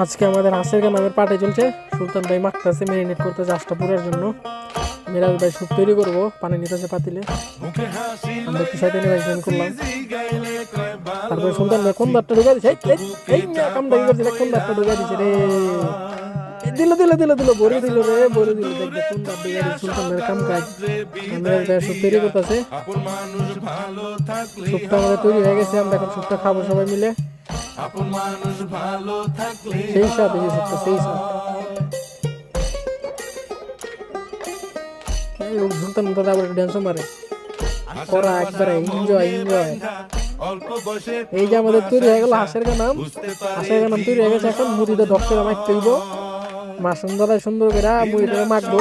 আজকে আমাদের হাঁসের গানামের পাটে চলছে। সুলতান ভাই মাখতেছে মেরিনেট করতেছে আঁশটা পুরার জন্য। মিরাজ ভাই স্যুপ তৈরি করবো, পানি নিতেছে পাতিলে। আমরা একটু সাইডে নিয়ে জয়েন করলাম। তারপরে সুলতান ভাই কোন দাঁতটা ঢুকা দিচ্ছে, কাম দেখি করছিল, কোন দাঁতটা ঢুকা দিচ্ছে রে, দিল দিল দিল দিল ভরে দিল রে, ভরে দিল। দেখবে কোন দাঁত ঢুকা দিচ্ছে সুলতান ভাইয়ের কাম কাজ। মিরাজ ভাই স্যুপ তৈরি করতেছে। স্যুপটা আমাদের তৈরি হয়ে গেছে, আমরা এখন স্যুপটা খাবো সবাই মিলে। সেই সাথে সেই সাথে সুলতান দাদা আবার ড্যান্স মারে করা একবারে এনজয় এনজয়। এই যে আমাদের তৈরি হয়ে গেল হাঁসের গানাম। হাঁসের গানাম তৈরি হয়ে গেছে, এখন মুড়িতে ডক্টর মাখতে হইব। মাসুম দাদা সুন্দর করে মুড়িটা মাখবো।